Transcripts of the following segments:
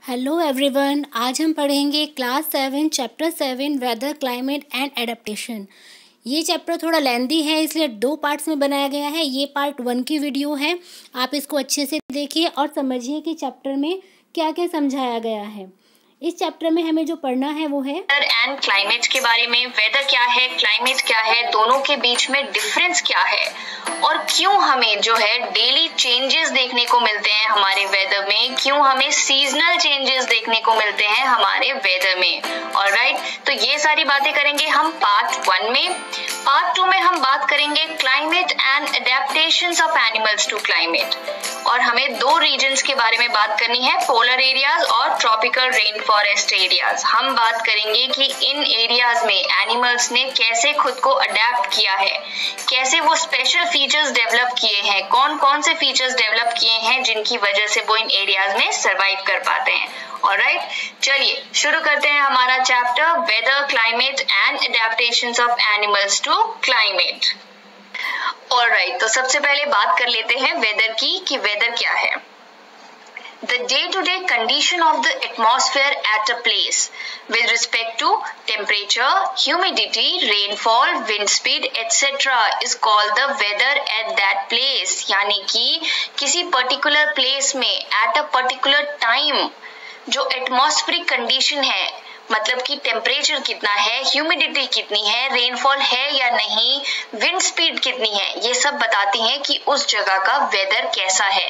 Hello everyone, आज हम पढ़ेंगे class 7 chapter 7 weather climate and adaptation. ये चैप्टर थोड़ा लेंदी है, इसलिए 2 पार्ट्स में बनाया गया है। ये पार्ट 1 की वीडियो है, आप इसको अच्छे से देखिए और समझिए कि चैप्टर में क्या क्या समझाया गया है। इस चैप्टर में हमें जो पढ़ना है वो है वेदर एंड क्लाइमेट के बारे में। वेदर क्या है, क्लाइमेट क्या है, दोनों के बीच में डिफरेंस क्या है और क्यों हमें जो है डेली चेंजेस देखने को मिलते हैं हमारे वेदर में, क्यों हमें सीजनल चेंजेस देखने को मिलते हैं हमारे वेदर में। ऑलराइट, तो ये सारी बातें करेंगे हम पार्ट 1 में। पार्ट 2 में हम बात करेंगे climate and adaptations of animals to climate, और हमें 2 रीजन्स के बारे में बात करनी है, पोलर एरियाज और ट्रॉपिकल रेन फॉरेस्ट एरियाज। हम बात करेंगे कि इन एरियाज में एनिमल्स ने कैसे खुद को अडेप्ट किया है, कैसे वो स्पेशल फीचर्स डेवलप किए हैं, कौन कौन से फीचर्स डेवलप किए हैं जिनकी वजह से वो इन एरियाज में सरवाइव कर पाते हैं। ऑलराइट, चलिए शुरू करते हैं हमारा chapter weather, climate and adaptations of animals to climate. Alright, तो सबसे पहले बात कर लेते हैं वेदर की कि वेदर क्या है। The day-to-day condition of the atmosphere at a place with respect to temperature, humidity, rainfall, wind speed, etc. is called the weather at that place। यानी कि किसी particular place में at a particular time जो atmospheric condition है, मतलब कि temperature कितना है, ह्यूमिडिटी कितनी है, रेनफॉल है या नहीं, विंड स्पीड कितनी है, ये सब बताती हैं कि उस जगह का वेदर कैसा है।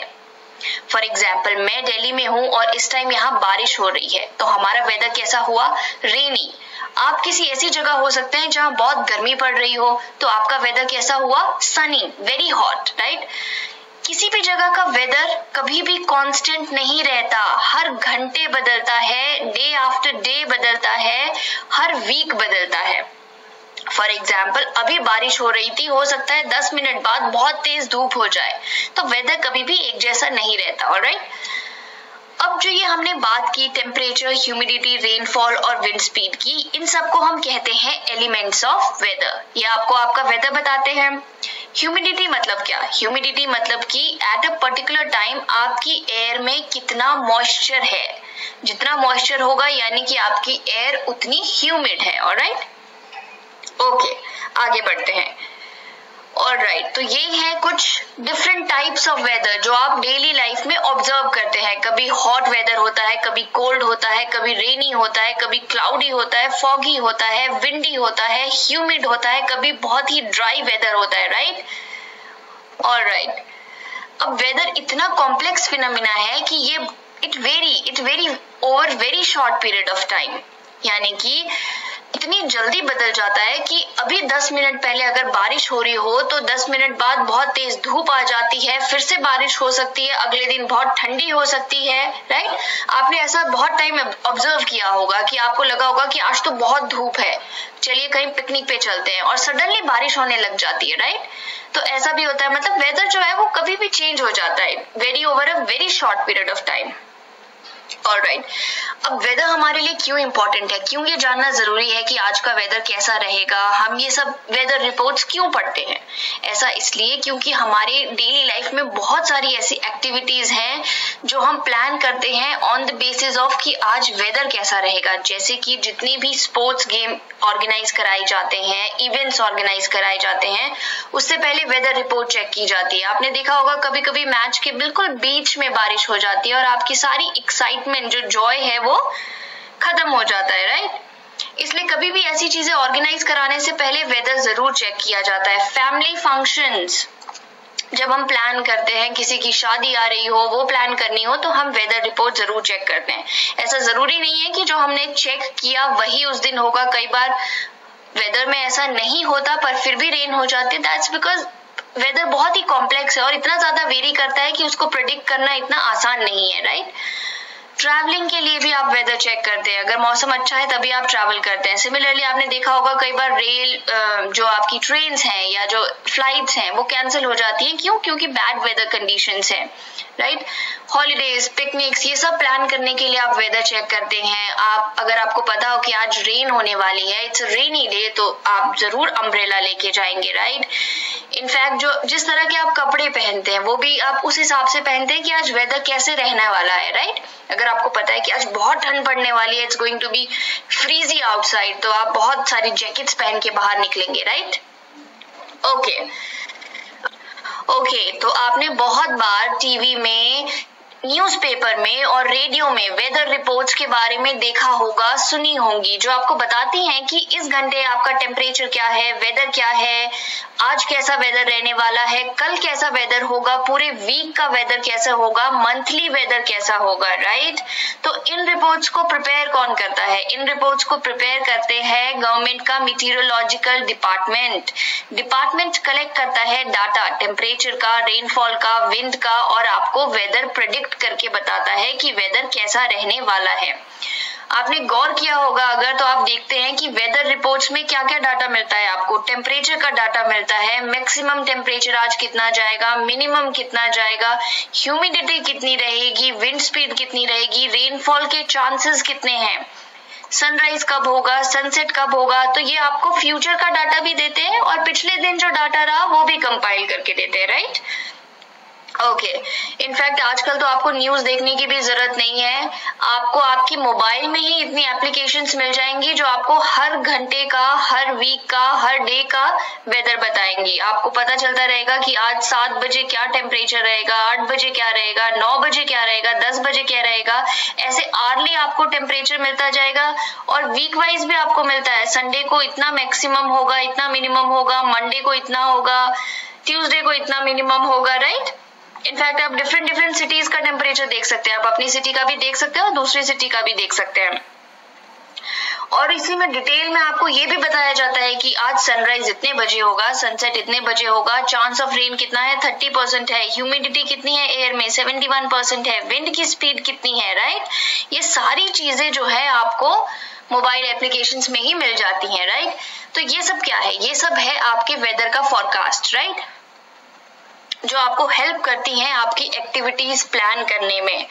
फॉर एग्जाम्पल, मैं दिल्ली में हूँ और इस टाइम यहाँ बारिश हो रही है, तो हमारा वेदर कैसा हुआ, रेनी। आप किसी ऐसी जगह हो सकते हैं जहाँ बहुत गर्मी पड़ रही हो, तो आपका वेदर कैसा हुआ, सनी, वेरी हॉट। राइट, किसी भी जगह का वेदर कभी भी कांस्टेंट नहीं रहता, हर घंटे बदलता है, डे आफ्टर डे बदलता है, हर वीक बदलता है। फॉर एग्जाम्पल, अभी बारिश हो रही थी, हो सकता है 10 मिनट बाद बहुत तेज धूप हो जाए, तो वेदर कभी भी एक जैसा नहीं रहता। ऑलराइट, अब जो ये हमने बात की टेम्परेचर, ह्यूमिडिटी, रेनफॉल और विंड स्पीड की, इन सबको हम कहते हैं एलिमेंट्स ऑफ वेदर। ये आपको आपका वेदर बताते हैं। ह्यूमिडिटी मतलब क्या, ह्यूमिडिटी मतलब कि एट अ पर्टिकुलर टाइम आपकी एयर में कितना मॉइस्चर है, जितना मॉइस्चर होगा यानी कि आपकी एयर उतनी ह्यूमिड है। ऑलराइट, ओके, आगे बढ़ते हैं। ऑलराइट, तो ये है कुछ डिफरेंट टाइप्स ऑफ वेदर जो आप डेली लाइफ में ऑब्जर्व करते हैं। कभी हॉट वेदर होता है, कभी कोल्ड होता है, कभी रेनी होता है, कभी क्लाउडी होता है, फॉगी होता है, विंडी होता है, ह्यूमिड होता है, कभी बहुत ही ड्राई वेदर होता है। राइट, ऑलराइट, अब वेदर इतना कॉम्प्लेक्स फिनोमिना है कि ये it very over very short period of time, यानी कि इतनी जल्दी बदल जाता है कि अभी 10 मिनट पहले अगर बारिश हो रही हो तो 10 मिनट बाद बहुत तेज धूप आ जाती है, फिर से बारिश हो सकती है, अगले दिन बहुत ठंडी हो सकती है। राइट, आपने ऐसा बहुत टाइम ऑब्जर्व किया होगा कि आपको लगा होगा कि आज तो बहुत धूप है, चलिए कहीं पिकनिक पे चलते हैं, और सडनली बारिश होने लग जाती है। राइट, तो ऐसा भी होता है, मतलब वेदर जो है वो कभी भी चेंज हो जाता है, very over a very short period of time. Alright, अब वेदर हमारे लिए क्यों इंपॉर्टेंट है, क्यों ये जानना जरूरी है कि आज का वेदर कैसा रहेगा, हम ये सब वेदर रिपोर्ट्स क्यों पढ़ते हैं। ऐसा इसलिए क्योंकि हमारे डेली लाइफ में बहुत सारी ऐसी एक्टिविटीज हैं जो हम प्लान करते हैं ऑन द बेसिस ऑफ कि आज वेदर कैसा रहेगा। जैसे कि जितनी भी स्पोर्ट्स गेम ऑर्गेनाइज कराए जाते हैं, इवेंट्स ऑर्गेनाइज कराए जाते हैं, उससे पहले वेदर रिपोर्ट चेक की जाती है। आपने देखा होगा कभी कभी मैच के बिल्कुल बीच में बारिश हो जाती है और आपकी सारी एक्साइटमेंट, जो जॉय है, वो खत्म हो जाता है। राइट, इसलिए कभी भी ऐसी चीजें ऑर्गेनाइज कराने से पहले वेदर जरूर चेक किया जाता है। फैमिली फंक्शंस जब हम प्लान करते हैं, किसी की शादी आ रही हो, वो प्लान करनी हो, तो हम वेदर रिपोर्ट जरूर चेक करते हैं। ऐसा जरूरी नहीं है कि जो हमने चेक किया वही उस दिन होगा, कई बार वेदर में ऐसा नहीं होता पर फिर भी रेन हो जाती है। दैट्स बिकॉज वेदर बहुत ही कॉम्प्लेक्स है और इतना ज्यादा वेरी करता है कि उसको प्रेडिक्ट करना इतना आसान नहीं है। राइट, ट्रैवलिंग के लिए भी आप वेदर चेक करते हैं, अगर मौसम अच्छा है तभी आप ट्रैवल करते हैं। सिमिलरली आपने देखा होगा कई बार रेल जो आपकी ट्रेन्स हैं या जो फ्लाइट्स हैं वो कैंसिल हो जाती हैं, क्यों, क्योंकि बैड वेदर कंडीशंस हैं। राइट, हॉलीडेज, पिकनिक्स, ये सब प्लान करने के लिए आप वेदर चेक करते हैं। आप अगर आपको पता हो कि आज रेन होने वाली है, इट्स रेनी डे, तो आप जरूर अम्ब्रेला लेके जाएंगे। राइट, इनफैक्ट जो जिस तरह के आप कपड़े पहनते हैं वो भी आप उस हिसाब से पहनते हैं कि आज वेदर कैसे रहने वाला है। राइट, अगर आपको पता है कि आज बहुत ठंड पड़ने वाली है, it's going to be freezy outside, तो आप बहुत सारी जैकेट्स पहन के बाहर निकलेंगे, राइट? ओके, तो आपने बहुत बार टीवी में, न्यूज़पेपर में और रेडियो में वेदर रिपोर्ट्स के बारे में देखा होगा, सुनी होंगी, जो आपको बताती हैं कि इस घंटे आपका टेम्परेचर क्या है, वेदर क्या है, आज कैसा वेदर रहने वाला है, कल कैसा वेदर होगा, पूरे वीक का वेदर कैसा होगा, मंथली वेदर कैसा होगा, राइट? तो इन रिपोर्ट्स को प्रिपेयर कौन करता है? इन रिपोर्ट्स को प्रिपेयर करते हैं गवर्नमेंट का मीटीरोलॉजिकल डिपार्टमेंट कलेक्ट करता है डाटा टेम्परेचर का, रेनफॉल का, विंड का, और आपको वेदर प्रेडिक्ट करके बताता है कि वेदर कैसा रहने वाला है। आपने गौर किया होगा अगर, तो आप देखते हैं कि वेदर रिपोर्ट्स में क्या क्या डाटा मिलता है आपको। टेम्परेचर का डाटा मिलता है, मैक्सिमम टेम्परेचर आज कितना जाएगा, मिनिमम कितना जाएगा, ह्यूमिडिटी कितनी रहेगी, विंड स्पीड कितनी रहेगी, रेनफॉल के चांसेस कितने हैं, सनराइज कब होगा, सनसेट कब होगा। तो ये आपको फ्यूचर का डाटा भी देते हैं और पिछले दिन जो डाटा रहा वो भी कंपाइल करके देते हैं, राइट? ओके, इनफैक्ट आजकल तो आपको न्यूज देखने की भी जरूरत नहीं है, आपको आपकी मोबाइल में ही इतनी एप्लीकेशंस मिल जाएंगी जो आपको हर घंटे का, हर वीक का, हर डे का वेदर बताएंगी। आपको पता चलता रहेगा कि आज 7 बजे क्या टेम्परेचर रहेगा, 8 बजे क्या रहेगा, 9 बजे क्या रहेगा, 10 बजे क्या रहेगा, ऐसे आर्ली आपको टेम्परेचर मिलता जाएगा। और वीक वाइज भी आपको मिलता है, संडे को इतना मैक्सिमम होगा, इतना मिनिमम होगा, मंडे को इतना होगा, ट्यूसडे को इतना मिनिमम होगा, राइट? इनफैक्ट आप डिफरेंट सिटीज का टेम्परेचर देख सकते हैं, आप अपनी सिटी का भी देख सकते हैं और दूसरी सिटी का भी देख सकते हैं। और इसी में डिटेल में आपको ये भी बताया जाता है कि आज सनराइज इतने बजे होगा, सनसेट इतने बजे होगा, चांस ऑफ रेन कितना है, 30% है, ह्यूमिडिटी कितनी है एयर में, 71% है, विंड की स्पीड कितनी है, राइट? ये सारी चीजें जो है आपको मोबाइल एप्लीकेशंस में ही मिल जाती हैं, राइट? तो ये सब क्या है? ये सब है आपके वेदर का फॉरकास्ट, राइट? जो आपको हेल्प करती हैं आपकी एक्टिविटीज प्लान करने में।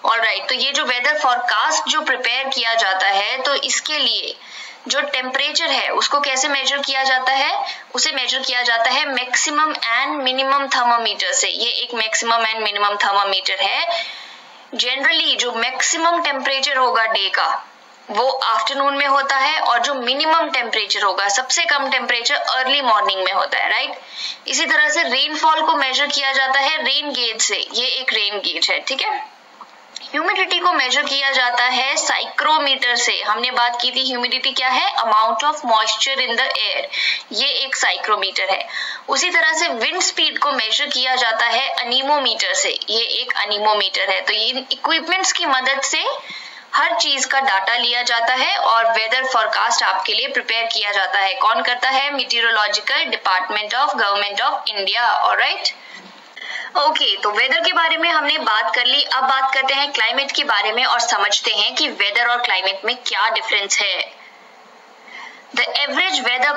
ऑलराइट, तो ये जो वेदर फॉरकास्ट जो प्रिपेयर किया जाता है, तो इसके लिए जो टेम्परेचर है उसको कैसे मेजर किया जाता है? उसे मेजर किया जाता है मैक्सिमम एंड मिनिमम थर्मामीटर से। ये एक मैक्सिमम एंड मिनिमम थर्मामीटर है। जनरली जो मैक्सिमम टेम्परेचर होगा डे का वो आफ्टरनून में होता है, और जो मिनिमम टेम्परेचर होगा, सबसे कम टेम्परेचर, अर्ली मॉर्निंग में होता है, राइट? इसी तरह से रेनफॉल को मेजर किया जाता है रेन गेज से, ये एक रेन गेज है, ठीक है? ह्यूमिडिटी को मेजर किया जाता है साइक्रोमीटर से। हमने बात की थी ह्यूमिडिटी क्या है? Amount of moisture in the air, ये एक साइक्रोमीटर है। उसी तरह से विंड स्पीड को मेजर किया जाता है अनीमोमीटर से, ये एक अनीमोमीटर है। तो ये इक्विपमेंट्स की मदद से हर चीज का डाटा लिया जाता है और वेदर फॉरकास्ट आपके लिए प्रिपेयर किया जाता है। कौन करता है? Meteorological department of government of India. All right, okay, तो वेदर के बारे में हमने बात कर ली। अब बात करते हैं क्लाइमेट के बारे में और समझते हैं कि वेदर और क्लाइमेट में क्या डिफरेंस है। The average weather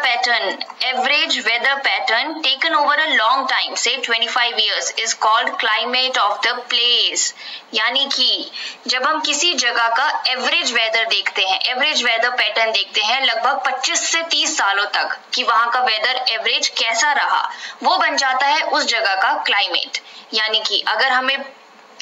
pattern taken over a long time, say 25 years, is called climate of the place। यानी कि जब हम किसी जगह का एवरेज वेदर देखते हैं, एवरेज वेदर पैटर्न देखते हैं लगभग 25 से 30 सालों तक कि वहां का वेदर एवरेज कैसा रहा, वो बन जाता है उस जगह का क्लाइमेट। यानी कि अगर हमें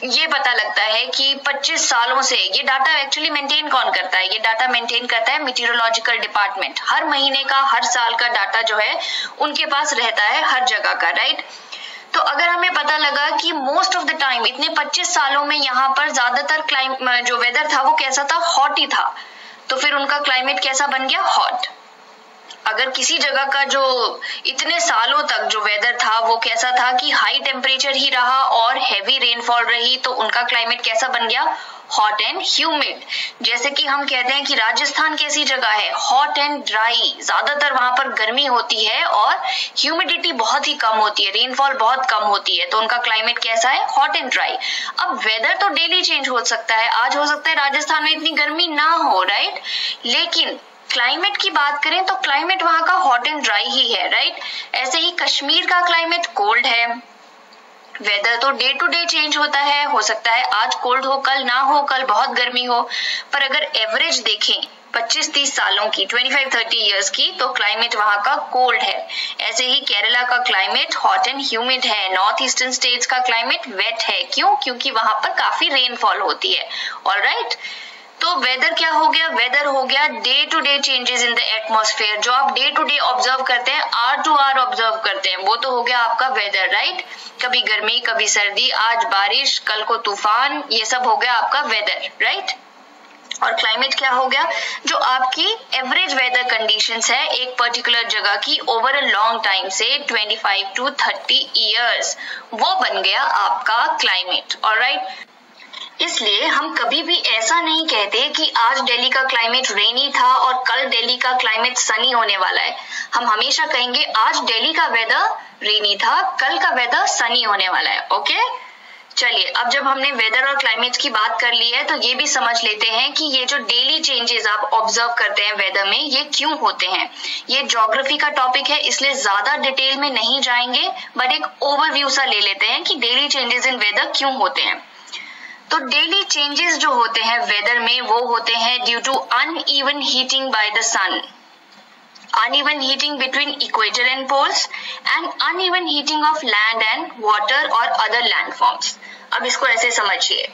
ये पता लगता है कि 25 सालों से, ये डाटा एक्चुअली मेंटेन कौन करता है? ये डाटा मेंटेन करता है मीटीरोलॉजिकल डिपार्टमेंट। हर महीने का, हर साल का डाटा जो है उनके पास रहता है हर जगह का, राइट? तो अगर हमें पता लगा कि मोस्ट ऑफ द टाइम इतने 25 सालों में यहाँ पर ज्यादातर जो वेदर था वो कैसा था? हॉट ही था, तो फिर उनका क्लाइमेट कैसा बन गया? हॉट। अगर किसी जगह का जो इतने सालों तक जो वेदर था वो कैसा था कि हाई टेम्परेचर ही रहा और हैवी रेनफॉल रही, तो उनका क्लाइमेट कैसा बन गया? Hot and humid. जैसे कि हम कहते हैं कि राजस्थान कैसी जगह है? हॉट एंड ड्राई, ज्यादातर वहां पर गर्मी होती है और ह्यूमिडिटी बहुत ही कम होती है, रेनफॉल बहुत कम होती है, तो उनका क्लाइमेट कैसा है? Hot and dry. अब वेदर तो डेली चेंज हो सकता है, आज हो सकता है राजस्थान में इतनी गर्मी ना हो, राइट? लेकिन क्लाइमेट की बात करें तो क्लाइमेट वहां का हॉट एंड ड्राई ही है, राइट? ऐसे ही कश्मीर का क्लाइमेट कोल्ड है। वेदर तो डे टू डे चेंज होता है, हो सकता है आज कोल्ड हो, कल ना हो, कल बहुत गर्मी हो, पर अगर एवरेज देखें 25-30 सालों की, 25-30 इयर्स की, तो क्लाइमेट वहां का कोल्ड है। ऐसे ही केरला का क्लाइमेट हॉट एंड ह्यूमिड है। नॉर्थ ईस्टर्न स्टेट्स का क्लाइमेट वेट है। क्यों? क्योंकि वहां पर काफी रेनफॉल होती है। ऑलराइट, तो वेदर क्या हो गया? वेदर हो गया day to day changes in the atmosphere, जो आप डे टू डे ऑब्जर्व करते हैं, आवर टू आवर ऑब्जर्व करते हैं, वो तो हो गया आपका वेदर, राइट? कभी गर्मी, कभी सर्दी, आज बारिश, कल को तूफान, ये सब हो गया आपका वेदर, राइट? और क्लाइमेट क्या हो गया? जो आपकी एवरेज वेदर कंडीशंस है एक पर्टिकुलर जगह की ओवर अ लॉन्ग टाइम से 25 to 30 इयर्स, वो बन गया आपका क्लाइमेट। ऑलराइट, इसलिए हम कभी भी ऐसा नहीं कहते कि आज दिल्ली का क्लाइमेट रेनी था और कल दिल्ली का क्लाइमेट सनी होने वाला है। हम हमेशा कहेंगे आज दिल्ली का वेदर रेनी था, कल का वेदर सनी होने वाला है। ओके, चलिए, अब जब हमने वेदर और क्लाइमेट की बात कर ली है तो ये भी समझ लेते हैं कि ये जो डेली चेंजेस आप ऑब्जर्व करते हैं वेदर में, ये क्यों होते हैं। ये ज्योग्राफी का टॉपिक है, इसलिए ज्यादा डिटेल में नहीं जाएंगे, बट एक ओवरव्यू सा ले लेते हैं कि डेली चेंजेस इन वेदर क्यों होते हैं। तो डेली चेंजेस जो होते हैं वेदर में, वो होते हैं due to uneven heating by the sun, uneven heating between equator and poles, and uneven heating of land and water or other landforms। अब इसको ऐसे समझिए।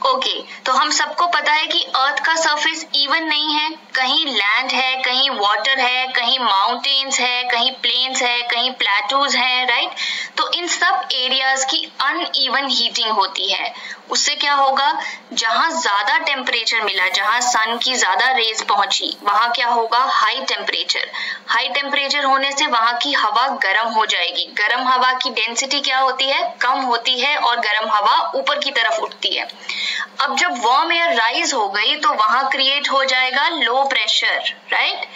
ओके, तो हम सबको पता है कि अर्थ का सरफेस इवन नहीं है, कहीं लैंड है, कहीं वाटर है, कहीं माउंटेन्स है, कहीं प्लेन्स है, कहीं प्लेटूज है, राइट? तो इन सब एरियाज की अनइवन हीटिंग होती है। उससे क्या होगा? जहां ज्यादा टेम्परेचर मिला, जहां सन की ज्यादा रेज पहुंची, वहां क्या होगा? High temperature. हाई टेम्परेचर होने से वहां की हवा गर्म हो जाएगी। गर्म हवा की डेंसिटी क्या होती है? कम होती है, और गर्म हवा ऊपर की तरफ उठती है। अब जब वार्म एयर राइज हो गई तो वहां क्रिएट हो जाएगा लो प्रेशर, राइट?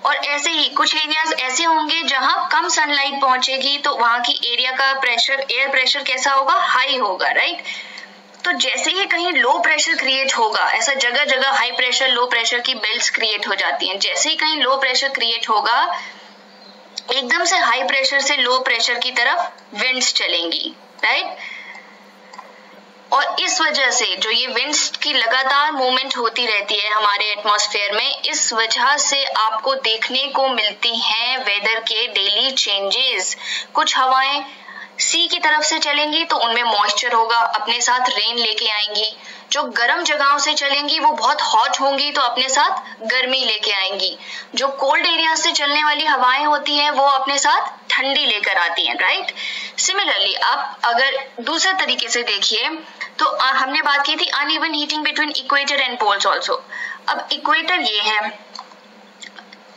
और ऐसे ही कुछ एरियाज ऐसे होंगे जहां कम सनलाइट पहुंचेगी, तो वहां की एरिया का प्रेशर, एयर प्रेशर कैसा होगा? हाई होगा, राइट? तो जैसे ही कहीं लो प्रेशर क्रिएट होगा, ऐसा जगह जगह हाई प्रेशर, लो प्रेशर की बेल्ट्स क्रिएट हो जाती हैं। जैसे ही कहीं लो प्रेशर क्रिएट होगा, एकदम से हाई प्रेशर से लो प्रेशर की तरफ विंड्स चलेंगी, राइट? और इस वजह से जो ये विंड्स की लगातार मूवमेंट होती रहती है हमारे एटमॉस्फेयर में, इस वजह से आपको देखने को मिलती हैं वेदर के डेली चेंजेस। कुछ हवाएं सी की तरफ से चलेंगी तो उनमें मॉइस्चर होगा, अपने साथ रेन लेके आएंगी। जो गर्म जगहों से चलेंगी वो बहुत हॉट होंगी तो अपने साथ गर्मी लेके आएंगी। जो कोल्ड एरिया से चलने वाली हवाएं होती हैं वो अपने साथ ठंडी लेकर आती हैं, राइट? सिमिलरली आप अगर दूसरे तरीके से देखिए तो हमने बात की थी uneven heating between equator and poles also. अब इक्वेटर ये है,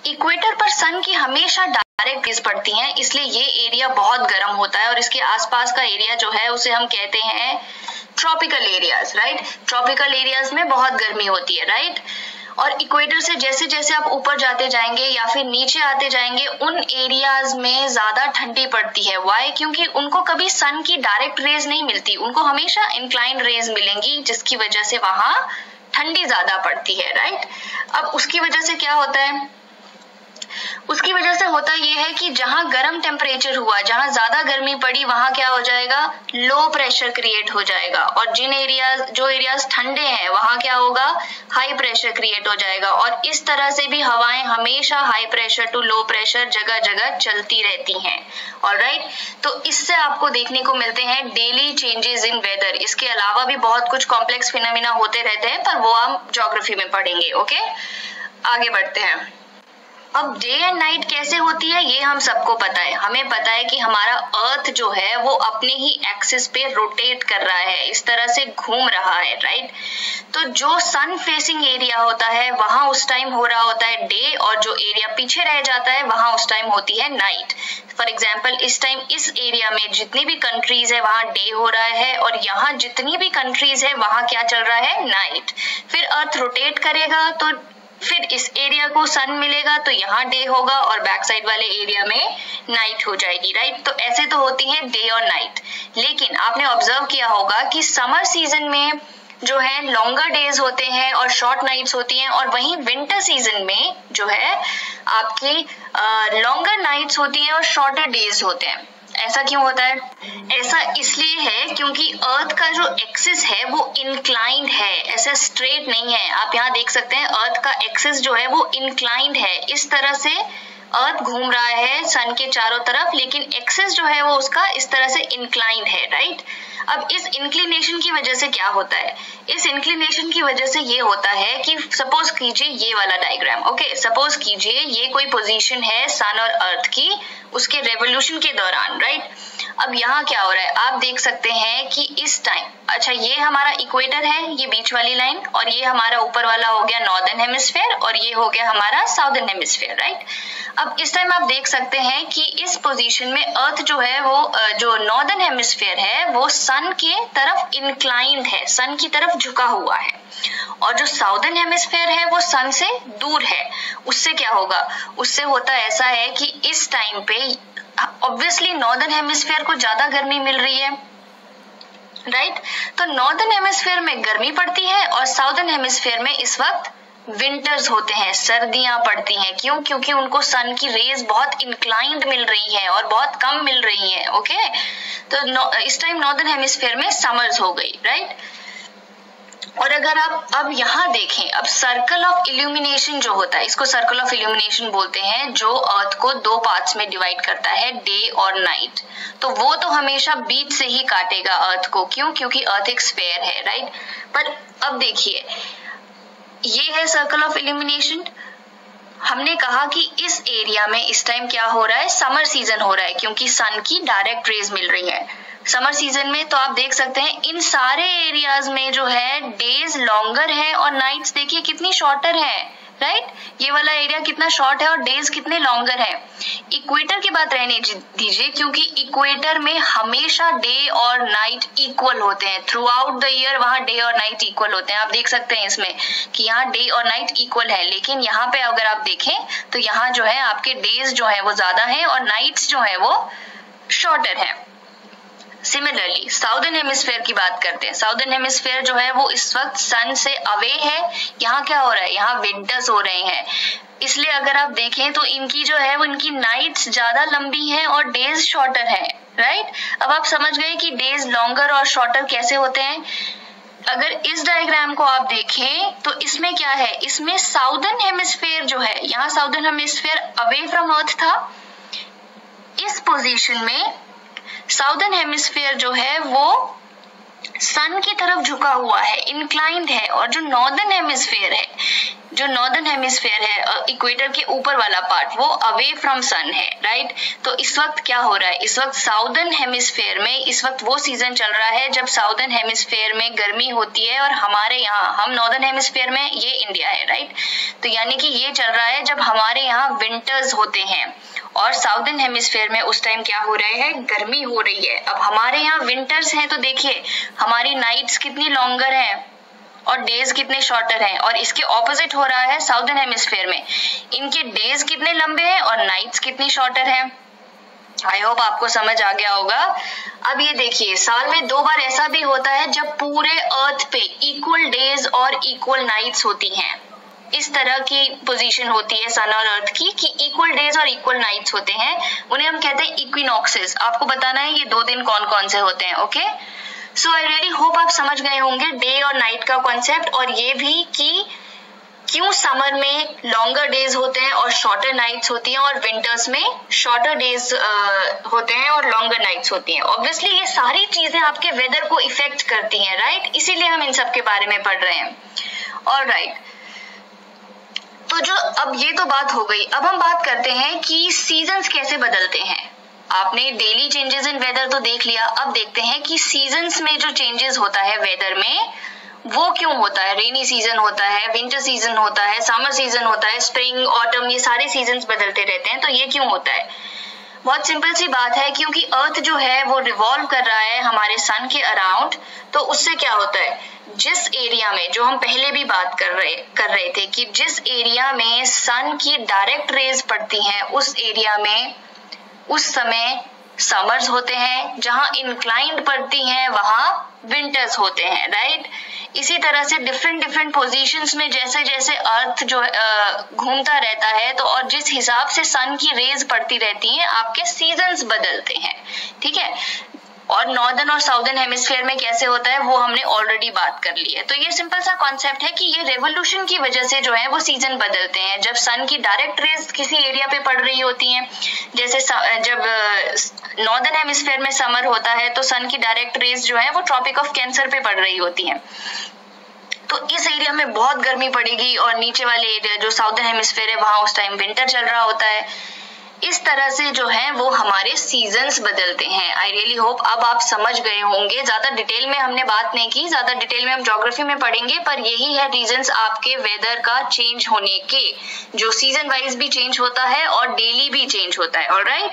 इक्वेटर पर सन की हमेशा डायरेक्ट रेज पड़ती हैं, इसलिए ये एरिया बहुत गर्म होता है और इसके आसपास का एरिया जो है उसे हम कहते हैं tropical areas, right? Tropical areas में बहुत गर्मी होती है, राइट? और इक्वेटर से जैसे जैसे आप ऊपर जाते जाएंगे या फिर नीचे आते जाएंगे, उन एरियाज में ज्यादा ठंडी पड़ती है। व्हाई? क्योंकि उनको कभी सन की डायरेक्ट रेज नहीं मिलती, उनको हमेशा इंक्लाइंड रेज मिलेंगी, जिसकी वजह से वहां ठंडी ज्यादा पड़ती है, राइट? अब उसकी वजह से क्या होता है? उसकी वजह से होता यह है कि जहां गर्म टेम्परेचर हुआ, जहां ज्यादा गर्मी पड़ी, वहां क्या हो जाएगा? लो प्रेशर क्रिएट हो जाएगा। और जो एरियाज ठंडे हैं वहां क्या होगा? हाई प्रेशर क्रिएट हो जाएगा। और इस तरह से भी हवाएं हमेशा high pressure to low pressure जगह जगह चलती रहती हैं। ऑलराइट, तो इससे आपको देखने को मिलते हैं डेली चेंजेस इन वेदर। इसके अलावा भी बहुत कुछ कॉम्प्लेक्स फिनोमिना होते रहते हैं, पर वो हम ज्योग्राफी में पढ़ेंगे। ओके, आगे बढ़ते हैं। अब डे एंड नाइट कैसे होती है ये हम सबको पता है। हमें पता है कि हमारा अर्थ जो है वो अपने ही एक्सिस पे रोटेट कर रहा है, इस तरह से घूम रहा है, राइट? तो जो सन फेसिंग एरिया होता है वहां उस टाइम हो रहा होता है डे, और जो एरिया पीछे रह जाता है वहां उस टाइम होती है नाइट। फॉर एग्जाम्पल, इस टाइम इस एरिया में जितनी भी कंट्रीज है वहां डे हो रहा है, और यहाँ जितनी भी कंट्रीज है वहां क्या चल रहा है? नाइट। फिर अर्थ रोटेट करेगा तो फिर इस एरिया को सन मिलेगा तो यहाँ डे होगा, और बैक साइड वाले एरिया में नाइट हो जाएगी, राइट? तो ऐसे तो होती है डे और नाइट। लेकिन आपने ऑब्जर्व किया होगा कि समर सीजन में जो है लॉन्गर डेज होते हैं और शॉर्ट नाइट्स होती हैं, और वहीं विंटर सीजन में जो है आपकी लॉन्गर नाइट्स होती हैं और शॉर्टर डेज होते हैं। ऐसा क्यों होता है? ऐसा इसलिए है क्योंकि अर्थ का जो एक्सिस है वो इंक्लाइंड है, ऐसा स्ट्रेट नहीं है। आप यहाँ देख सकते हैं अर्थ का एक्सिस जो है वो इंक्लाइंड है, इस तरह से अर्थ घूम रहा है सन के चारों तरफ, लेकिन एक्सिस जो है वो उसका इस तरह से इंक्लाइंड है, राइट। अब इस इंक्लिनेशन की वजह से क्या होता है? इस इंक्लिनेशन की वजह से ये होता है कि सपोज कीजिए ये वाला डायग्राम, ओके, सपोज कीजिए ये कोई पोजीशन है सन और अर्थ की उसके रेवोल्यूशन के दौरान, राइट। अब यहाँ क्या हो रहा है आप देख सकते हैं कि इस टाइम, अच्छा ये हमारा इक्वेटर है, ये बीच वाली लाइन, और ये हमारा ऊपर वाला हो गया नॉर्दर्न हेमिस्फेयर और ये हो गया हमारा साउदर्न हेमिस्फेयर, राइट। अब इस टाइम आप देख सकते हैं कि इस पोजीशन में अर्थ जो है वो जो नॉर्दर्न हेमिस्फेयर है वो सन के तरफ इंक्लाइंड है, सन की तरफ झुका हुआ है, और जो साउदर्न हेमिस्फेयर है वो सन से दूर है। उससे क्या होगा? उससे होता ऐसा है कि इस टाइम पे ऑब्वियसली नॉर्दर्न हेमिस्फेयर को ज्यादा गर्मी मिल रही है, राइट। तो नॉर्दर्न हेमिस्फेयर में गर्मी पड़ती है और साउदर्न हेमिस्फेयर में इस वक्त विंटर्स होते हैं, सर्दियां पड़ती हैं। क्यों? क्योंकि उनको सन की रेज बहुत इंक्लाइंड मिल रही है और बहुत कम मिल रही है, ओके। तो इस टाइम नॉर्दर्न हेमिस्फेयर में समर्स हो गई, राइट। और अगर आप अब यहाँ देखें, अब सर्कल ऑफ इल्यूमिनेशन जो होता है, इसको सर्कल ऑफ इल्यूमिनेशन बोलते हैं, जो अर्थ को दो पार्ट्स में डिवाइड करता है, डे और नाइट। तो वो तो हमेशा बीच से ही काटेगा अर्थ को। क्यों? क्योंकि अर्थ एक स्फेयर है, राइट। पर अब देखिए ये है सर्कल ऑफ इल्यूमिनेशन। हमने कहा कि इस एरिया में इस टाइम क्या हो रहा है? समर सीजन हो रहा है, क्योंकि सन की डायरेक्ट रेज मिल रही है समर सीजन में। तो आप देख सकते हैं इन सारे एरियाज में जो है डेज लॉन्गर है और नाइट्स देखिए कितनी शॉर्टर है, राइट। ये वाला एरिया कितना शॉर्ट है और डेज कितने लॉन्गर है। इक्वेटर की बात रहने दीजिए, क्योंकि इक्वेटर में हमेशा डे और नाइट इक्वल होते हैं, थ्रू आउट द ईयर वहां डे और नाइट इक्वल होते हैं। आप देख सकते हैं इसमें कि यहाँ डे और नाइट इक्वल है, लेकिन यहाँ पे अगर आप देखें तो यहाँ जो है आपके डेज जो है वो ज्यादा है और नाइट्स जो है वो शॉर्टर है। सिमिलरली साउदर्न हेमिस्फेयर की बात करते हैं। साउदर्न हेमिस्फेयर जो है वो इस वक्त सन से अवे है। यहाँ क्या हो रहा है? यहाँ विंटर्स हो रहे हैं, इसलिए अगर आप देखें तो इनकी जो है वो इनकी नाइट्स ज्यादा लंबी हैं और डेज शॉर्टर है, राइट। अब आप समझ गए कि डेज लॉन्गर और शॉर्टर कैसे होते हैं। अगर इस डायग्राम को आप देखें तो इसमें क्या है? इसमें साउदर्न हेमिस्फेयर जो है, यहाँ साउदर्न हेमिस्फेयर अवे फ्रॉम अर्थ था, इस पोजीशन में साउदर्न हेमिस्फेयर जो है वो सन की तरफ झुका हुआ है, इंक्लाइंड है, और जो नॉर्दर्न हेमिस्फेयर है, जो नॉर्दर्न हेमिस्फेयर है इक्वेटर के ऊपर वाला पार्ट, वो अवे फ्रॉम सन है, राइट। तो इस वक्त क्या हो रहा है? इस वक्त साउदर्न हेमिस्फेयर में इस वक्त वो सीजन चल रहा है जब साउदर्न हेमिस्फेयर में गर्मी होती है, और हमारे यहाँ हम नॉर्दर्न हेमिस्फेयर में, ये इंडिया है, राइट। तो यानी कि ये चल रहा है जब हमारे यहाँ विंटर्स होते हैं और साउदर्न हेमिस्फेयर में उस टाइम क्या हो रहे हैं? गर्मी हो रही है। अब हमारे यहाँ विंटर्स हैं तो देखिए हमारी नाइट्स कितनी लॉन्गर हैं और डेज कितने शॉर्टर हैं, और इसके ऑपोजिट हो रहा है साउदर्न हेमिस्फेयर में, इनके डेज कितने लंबे हैं और नाइट्स कितनी शॉर्टर हैं। आई होप आपको समझ आ गया होगा। अब ये देखिए साल में 2 बार ऐसा भी होता है जब पूरे अर्थ पे इक्वल डेज और इक्वल नाइट्स होती हैं। इस तरह की पोजीशन होती है सन और अर्थ की कि इक्वल डेज और इक्वल नाइट्स होते हैं, उन्हें हम कहते हैं इक्विनॉक्सेस। आपको बताना है ये 2 दिन कौन कौन से होते हैं, okay. So I really hope आप समझ गए होंगे डे और नाइट का कॉन्सेप्ट, और ये भी कि क्यों समर में लॉन्गर डेज होते हैं और शॉर्टर नाइट्स होती हैं, और विंटर्स में शॉर्टर डेज होते हैं और लॉन्गर नाइट्स होती हैं। ऑब्वियसली ये सारी चीजें आपके वेदर को इफेक्ट करती हैं, राइट, इसीलिए हम इन सब के बारे में पढ़ रहे हैं। ऑलराइट, तो जो अब ये तो बात हो गई। अब हम बात करते हैं कि सीजन्स कैसे बदलते हैं। आपने डेली चेंजेस इन वेदर तो देख लिया, अब देखते हैं कि सीजन्स में जो चेंजेस होता है वेदर में वो क्यों होता है। रेनी सीजन होता है, विंटर सीजन होता है, समर सीजन होता है, स्प्रिंग, ऑटम, ये सारे सीजन्स बदलते रहते हैं। तो ये क्यों होता है? बहुत सिंपल सी बात है, क्योंकि अर्थ जो है वो रिवॉल्व कर रहा है हमारे सन के अराउंड। तो उससे क्या होता है, जिस एरिया में, जो हम पहले भी बात कर रहे थे कि जिस एरिया में सन की डायरेक्ट रेज पड़ती हैं, उस एरिया में उस समय समर्स होते हैं, जहां इंक्लाइंड पड़ती हैं वहां विंटर्स होते हैं, राइट। इसी तरह से डिफरेंट पोजीशंस में जैसे जैसे अर्थ जो घूमता रहता है तो और जिस हिसाब से सन की रेज पड़ती रहती हैं आपके सीजन्स बदलते हैं, ठीक है। और नॉर्दर्न और साउदर्न हेमिस्फीयर में कैसे होता है वो हमने ऑलरेडी बात कर ली है। तो ये सिंपल सा कॉन्सेप्ट है कि ये रेवोल्यूशन की वजह से जो है वो सीजन बदलते हैं। जब सन की डायरेक्ट रेज किसी एरिया पे पड़ रही होती हैं, जैसे जब नॉर्दर्न हेमिस्फीयर में समर होता है तो सन की डायरेक्ट रेज जो है वो ट्रॉपिक ऑफ कैंसर पे पड़ रही होती हैं, तो इस एरिया में बहुत गर्मी पड़ेगी और नीचे वाले एरिया जो साउदर्न हेमिस्फीयर है वहां उस टाइम विंटर चल रहा होता है। इस तरह से जो है वो हमारे सीजन्स बदलते हैं। आई रियली होप अब आप समझ गए होंगे। ज्यादा डिटेल में हमने बात नहीं की, ज्यादा डिटेल में हम ज्योग्राफी में पढ़ेंगे, पर यही है रीजंस आपके वेदर का चेंज होने के, जो सीजन वाइज भी चेंज होता है और डेली भी चेंज होता है। ऑलराइट।